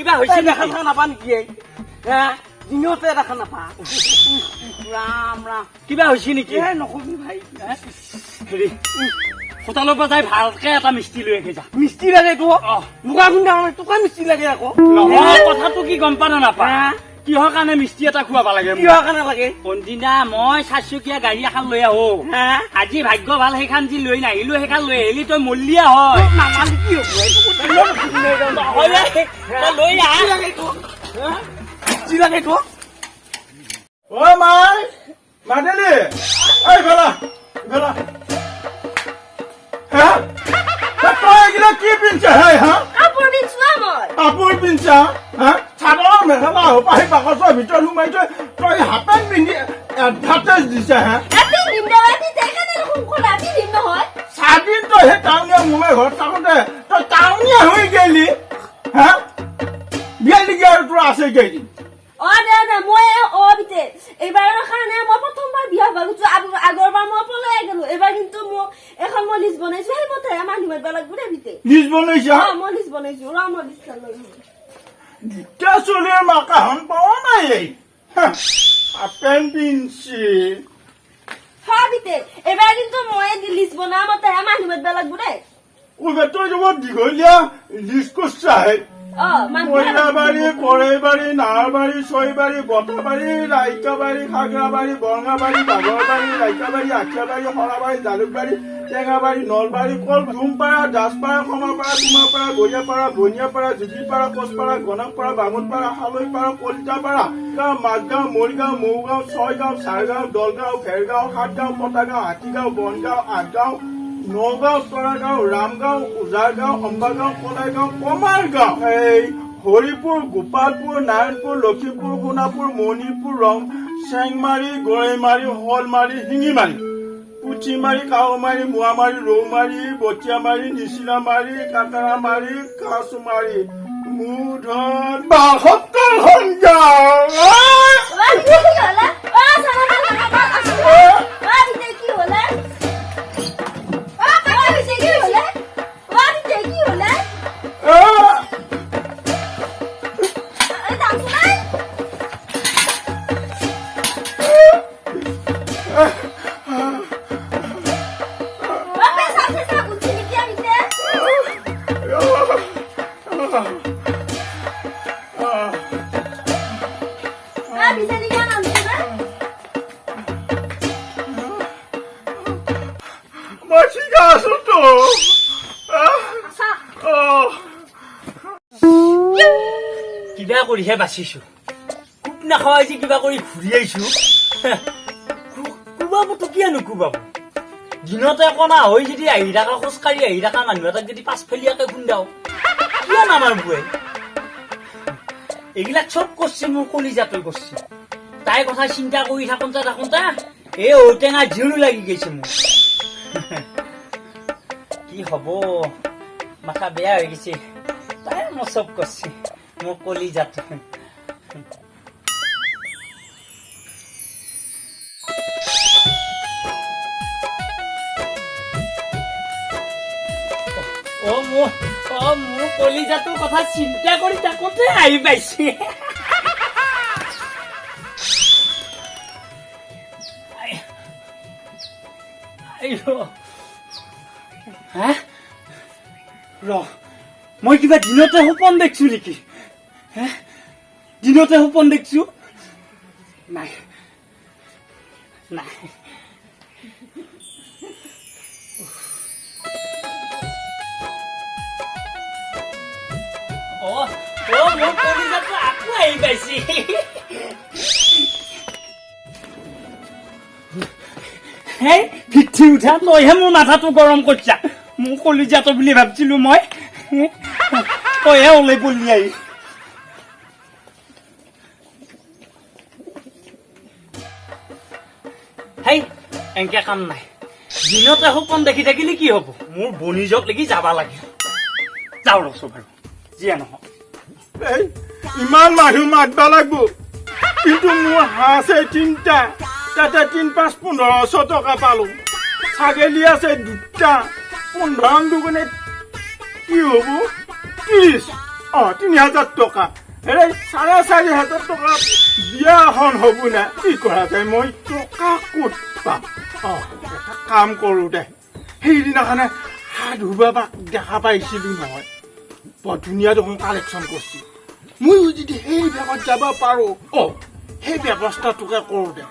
কিবা হৈছে দেখা নাপা নেকি দিনতে দেখা নাপা ৰাম ৰাম কিবা হৈছে নেকি নকবি ভাই হেৰি হোটেলৰ পৰা যাই ভালকে এটা মিষ্টি লৈ আহি যা মিস্ত্ৰী লাগে তো মুগা গুণ্ডা তোকা মিস্ত্ৰী লাগে আকৌ নহয় কথাটো কি গম পা নে নাপা কিহৰ কাৰণে মিষ্টি এটা খুৱাব লাগে কিহৰ কাৰণে লাগে কোনদিনা মই চাৰিচকীয়া গাড়ী এখন লৈ আহো আজি ভাগ্য ভাল সেইখন যি লৈ নাহিলো সেইখন লৈ আহিলি তই মল্লিয়া হয় নামালি কি হ'ব লৈ আহ মিস্ত্ৰী লাগে তো ও মাই মাদেলি এই গলা গলা হ্যাঁ তই এগুলা কি পিনছা হে হ্যাঁ কাপোৰ পিন্ধছো মই কাপোৰ পিনছা হ্যাঁ চাদৰ মেখেলা হোপাহি বাকচৰ ভিতৰত সোমাই তই হাফেন পিন্ধি এডভাৰটাইজ দিছা হে আপনি নিমদাবাতি দেখে না এৰকম কোন আপনি নিম নহয় চাদিন তই সেই টাউনীয়া মোমাই ঘৰত থাকোঁতে তই টাউনীয়া হৈ গেলি হ্যাঁ বিয়া লিগি আৰু তোৰ আছে কেইদিন না মই বিতে এইবাৰৰ কাৰণে মই প্ৰথমবাৰ বিয়া ভাবিছো আগৰবাৰ মই পলাই গেলো এবাৰ কিন্তু মই এখন মই লিষ্ট বনাইছো সেই মতে মানুহ মাৰিব লাগব দে বিতে লিজ বনাইছা মই লিষ্ট বনাইছো মই লিষ্ট লৈ দুটা চলিৰ মাকাহন পাৱা নাই এই হাফেন পিনছি বিতে এবাৰ কিন্তু মই লিষ্ট বনা মতে মানুহ মাৰিব লাগব দে ওবে তই যাব দীঘলীয়া লিষ্ট কৰছাহে মহিলাবাড়ি কড়াইবাড়ি নাহারবাড়ি ছয়বাড়ি বটাবাড়ি রাইকাবাড়ি খাগড়াবাড়ি বরঙাবাড়ি বাগরবাড়ি রাইকাবাড়ি আখিয়াবাড়ি হরাবাড়ি জালুকবাড়ি টেঙাবাড়ি নলবাড়ি কল ধুমপাড়া দাসপাড়া খমাপাড়া তুমাপাড়া গড়িয়াপাড়া বনিয়াপাড়া জিজিপাড়া কোচপাড়া গণকপাড়া বামুনপাড়া হালৈপাড়া কলিতাপাড়া মাছগাঁও মৰিগাঁও মৌগাঁও ছয়গাঁও চাৰগাঁও দলগাঁও ভেৰগাঁও সাতগাঁও পটাগাঁও হাতীগাঁও বনগাঁও আঠগাঁও নগাঁও তৰাগাঁও ৰামগাঁও উজাৰগাঁও অম্বাগাঁও কলাইগাঁও কমাৰগাঁও এই হৰিপুৰ গোপালপুৰ নাৰায়ণপুৰ লখিমপুৰ সোণাপুৰ মণিপুৰ ৰং চেংমাৰী গৰৈমাৰী শলমাৰী শিঙিমাৰী পুঠিমাৰী কাৱমাৰী মোৱামাৰী ৰৌমাৰী বটিয়ামাৰী নিচিলামাৰী কাটাৰামাৰী কাছমাৰী মুধন ৭২খন গাঁও মই ঠিক আছো তো কিবা কৰিহে বাচিছো খুব নাখাওঁ আজি কিবা কৰি ঘূৰি আহিছো কুবাবতো কিয় নুকুবাব দিনতে কণা হৈ যদি আহি থকা খোজকাঢ়ি আহি থকা মানুহ এটাক যদি পাছফালীয়াকে খুন্দাও কিয় নামাৰবো এইবিলাক চব কৰিছে মোৰ কলিজাতই কৰিছে তাইৰ কথা চিন্তা কৰি থাকোঁতে এই ঔটেঙা জোৰো লাগি গৈছে মোৰ কি হব মাথা বেয়া হৈ গৈছে তাই মোৰ চব কৰিছে মোৰ কলিজাত মোৰ কলিজাটোৰ কথা চিন্তা কৰি থাকোঁতে আহি পাইছে মই কিবা দিনতে সপোন দেখছো নেকি দিনতে সপোন দেখছো নাই নাই মোৰ কলিজাটো আকৌ আহি পাইছে ভিত্তি উঠা তইহে মোৰ মাথাটো গৰম কৰিছা মোৰ কলিজাটো বুলি ভাবছিলো মই তইহে ওলাই পলি আহি এনেকে কাম নাই দিনতে সপোন দেখি থাকিলে কি হব মোৰ বনিজক লাগি যাবা লাগে যাওঁ ৰচো বাৰু যিয়ে নহওক ইমান মানুহ মাতবা লাগব কিন্তু মোৰ হাঁহ আছে ৩টা তাতে ৩-৫-১৫০০ টকা পালো ছাগলী আছে ২টা ১৫ দুগুণে কি হব ৩০ 3,000 টকা এৰে 4,500 টকা বিয়াখন হ'ব না কি কৰা যায় মই টকা ক'ত পাম এটা কাম কৰোঁ দে সেইদিনাখনে হাত ধুবা দেখা পাইছিলোঁ নহয় বৰ ধুনীয়া দেখোন কালেকশ্যন কৰিছে ময়ো যদি সেই বেগত যাব পাৰোঁ সেই ব্যৱস্থাটোকে কৰোঁ দে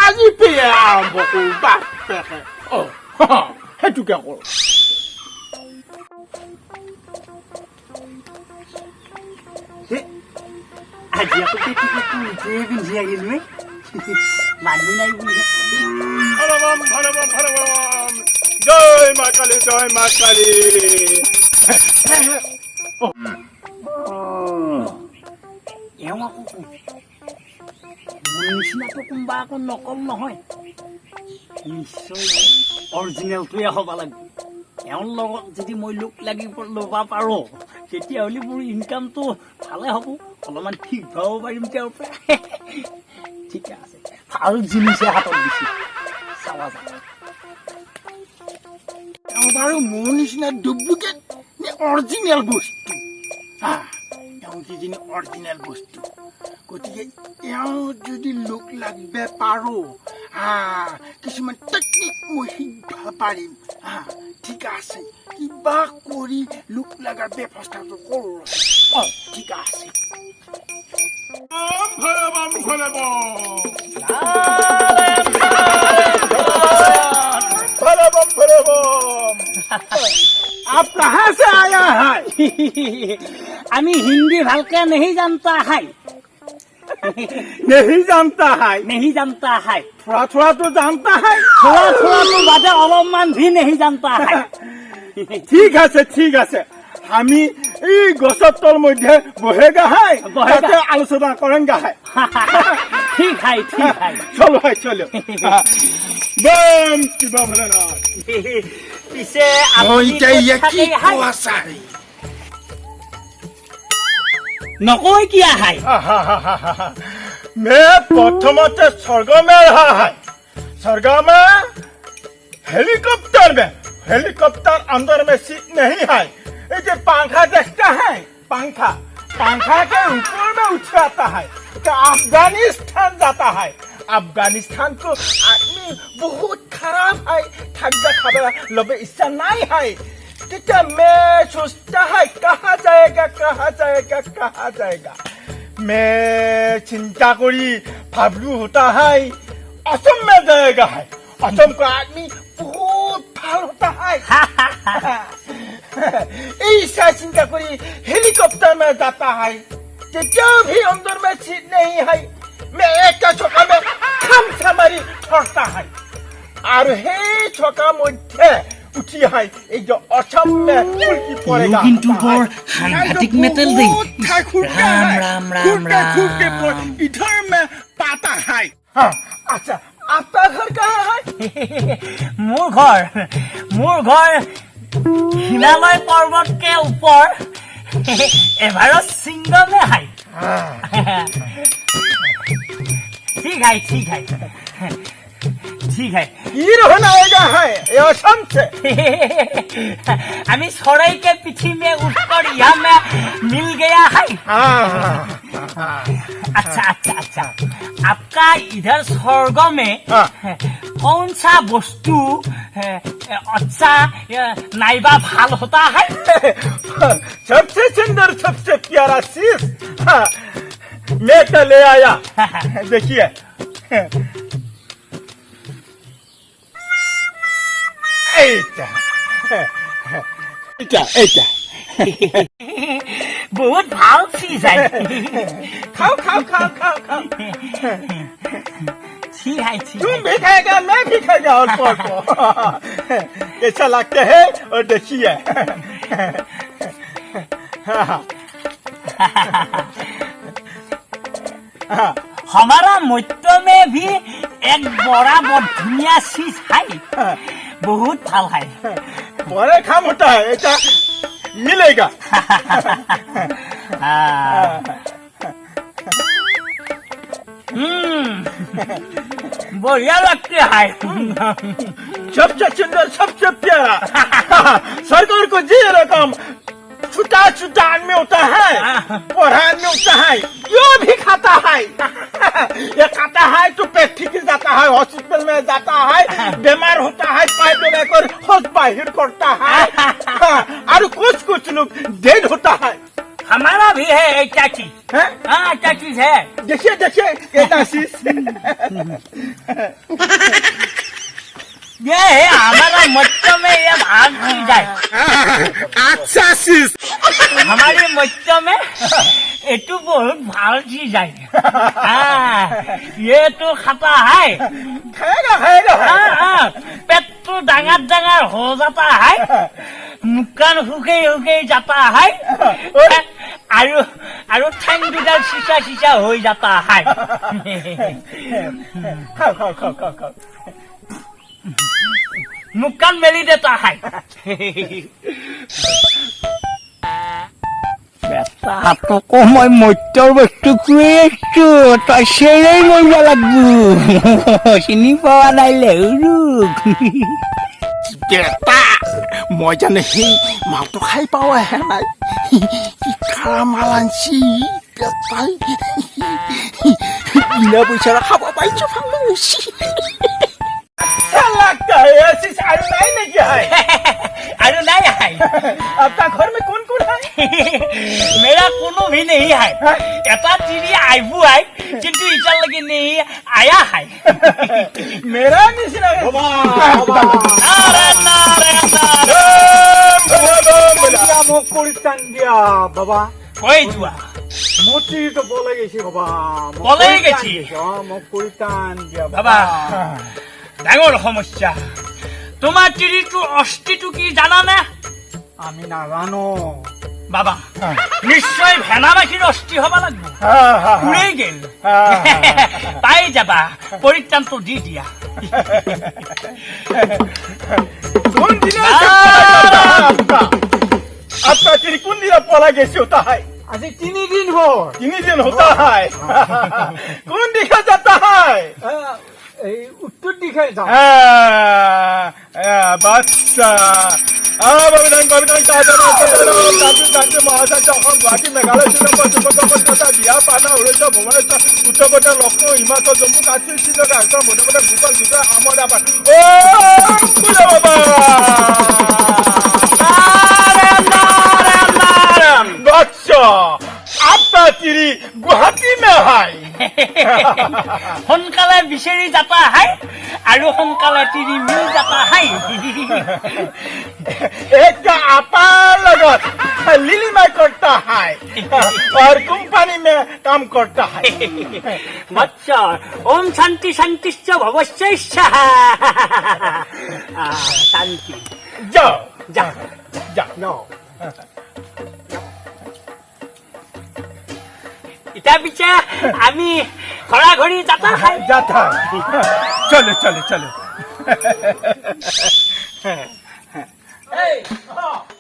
আজি পেয়ে আৰম্ভ কৰোঁ বাপেকে সেইটোকে কৰোঁ আজি আকৌ পেটিকোটটো উঠিয়ে পিন্ধি আহিলোঁ মানুহ নাই বুলি হৰবম জয় মা কালী এওঁ আকৌ মোৰ নিচিনাটো কোনোবা আকৌ নকল নহয় নিশ্চয় অৰিজিনেলটোৱে হ'ব লাগিব এওঁৰ লগত যদি মই লোক লাগি ল'ব পাৰোঁ তেতিয়াহ'লে মোৰ ইনকামটো ভালে হ'ব অলপমান ঠিক পাব পাৰিম তেওঁৰ পৰা ঠিকে আছে ভাল জিনিছে হাতত দিছে চাৱা যাব তেওঁ বাৰু মোৰ নিচিনা ডুপ্লিকেট নে অৰিজিনেল বস্তু তেওঁ কিজানি অৰিজিনেল বস্তু গতিকে এওঁ যদি লোক লাগিব পাৰোঁ কিছুমান টেকনিক মই শিকিব পাৰিম ঠিক আছে কিবা কৰি লোক লগাৰ ব্যৱস্থাটো কৰোঁ ঠিক আছে आप कहाँ से आया है আমি হিন্দি ভালকে नहीं जानता है नहीं जानता है नहीं जानता है थोड़ा थोड़ा तो जानता है थोड़ा थोड़ा तो बाटे অলপমান भी नहीं जानता है ঠিক আছে আমি এই গছৰ তল মধ্যে বহেগা হয় তাতে আলোচনা করেঙ্গা হয় ठीक है চলো বম কিবা বলে না পিছে নকয় কিয়া है मैं प्रथमते स्वर्ग में रहा है स्वर्ग में हेलीकॉप्टर अंदर में सीट नहीं है ये जो पंखा देखता है पंखा के ऊपर में उठ जाता है तो अफगानिस्तान जाता है अफगानिस्तान को आदमी बहुत खराब है ठंडा खाना लबे इच्छा नहीं है क्या मैं सोचता है कहाँ जाएगा मैं चिंता करी भावलू होता है असम में जाएगा है असम का आदमी बहुत भाल होता है ऐसा चिंता करी हेलीकॉप्टर में जाता है जो भी अंदर में सीट नहीं है मैं एक चौका में खम से मारी छोड़ता है और हे चौका मध्य उठी है एक जो असम में उल्टी पड़ेगा কিন্তু বৰ সাংঘাতিক মেটেল দেই राम इधर में पाता है हाँ अच्छा आपका घर कहाँ है মোৰ ঘৰ হিমালয় पर्वत के ऊपर एवरेस्ट सिंगल में है ठीक है ये रहना होगा है ये असम से हमें सराय के पीछे में उठकर यहाँ में मिल गया है अच्छा आपका इधर स्वर्ग में कौन सा वस्तु अच्छा नाइबा भाल होता है सबसे सुंदर सबसे प्यारा चीज मैं तो ले आया देखिए बहुत भाव चीज है खाओ ठीक है तुम भी खाएगा मैं भी खाएगा और कैसा लगता है और देखिए हमारा मध्य में भी एक बड़ा बहुत धुनिया चीज है बहुत भाल है बड़े काम होता है ऐसा मिलेगा बढ़िया लगते है सबसे सुंदर सबसे प्यारा सरकार को जी रकम छुटा छुटा आदमी होता है पढ़ा आदमी होता है जो भी खाता है ये खाता है तो पेट ठीक जाता है हॉस्पिटल में जाता है बीमार होता है पाइप लगाकर होश बाहर करता है और कुछ लोग डेड होता है हमारा भी है एक चाची हैं? हाँ चाची है देखिए ये नासिस ये है हमारा मच्छर में ये भाग नहीं जाए अच्छा sis हमारे मच्छर में एटू बहुत भाग सी जाए हाँ ये तो खाता है खाएगा हाँ पेट तो डांगर हो जाता है मुक्कान हुके जाता है और ठंग बिदार सीसा हो जाता है खाओ मुक्कान मेली देता है তোকো মই মত্যৰ বস্তু খুৱাই আছো তই চেৰেই মৰিব লাগব চিনি পোৱা নাই লেহুৰুক বেটা মই জানে সেই মালটো খাই পাওঁ আহে নাই কি খাৰা মাল আনছি বেটাই বিনা পইচাৰে খাব পাৰিছো ভাল হৈছে लगता है ऐसी साड़ी नहीं लेके आए अरे नहीं है आपका घर में कौन है मेरा कोनो भी नहीं है एटा चिड़ी आइबू है किंतु इचल लगे नहीं आया है मेरा निशा बाबा कोई जुआ मोती तो बोले गेছি बाबा बोले गेছি মোক কুলতান দিয়া বাবা ডাঙৰ সমস্যা তোমাৰ চিৰিটো অস্থিটো কি জানানে আমি নাজানো বাবা নিশ্চয় ভেনা মাখিৰ অস্থি হ'ব লাগিব উৰি গেল পাই যাবা পৰিত্ৰাণটো দি দিয়া কোন দিনা आपका चिड़ी कौन दिन पला गेছি होता है আজি 3 দিন হল 3 दिन होता है कौन दिखा जाता है এই উত্তর দিকে যাও বাচ্চা বাবিদান মহাচাৰ্য অসম গুৱাহাটী মেঘালয় কলকাতা বিহাৰ পাটনা উৰিষ্যা ভুৱনেশ্বৰ উত্তৰ প্ৰদেশ লক্ষ্ণৌ হিমাচল জম্মু কাশ্মীৰ শ্ৰীনগৰ আসাম মধ্যপ্ৰদেশ ভূপাল গুজৰাট আহমদাবাদ बच्चा आपका चिड़ी गुवाहाटी में है সোনকালে বিচাৰি যাতা है আৰু সোনকালে তিৰি মিল যাতা है एक आपा लगत लिलीमाई करता है और कंपनी में काम करता है बच्चा ओम शांति शांतिश्च भवश्च शांति जाओ जा जाओ इटा पिछे आमी घरा घड़ी जाता है जाता चलो चलो चलो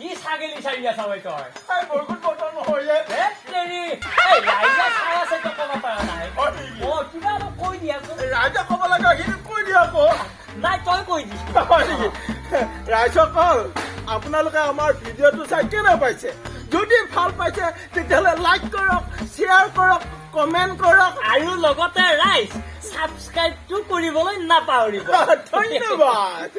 ই ছাগলী চাৰি আছা ঐ তই বৰগুণ বতৰ নহয় তেৰি ৰাইজা চাই আছে তো ক'ব পৰা নাই কিবা অলপ কৈ দিয়াচোন ৰাইজে ক'ব লগা সি কৈ দিয়া আকৌ নাই তই কৈ দিছ ৰাইজসকল আপোনালোকে আমাৰ ভিডিঅ'টো চাই কেনে পাইছে যদি ভাল পাইছে তেতিয়াহ'লে লাইক কৰক শ্বেয়াৰ কৰক কমেণ্ট কৰক আৰু লগতে ৰাইজ ছাবস্ক্ৰাইবটো কৰিবলৈ নাপাহৰিব ধন্যবাদ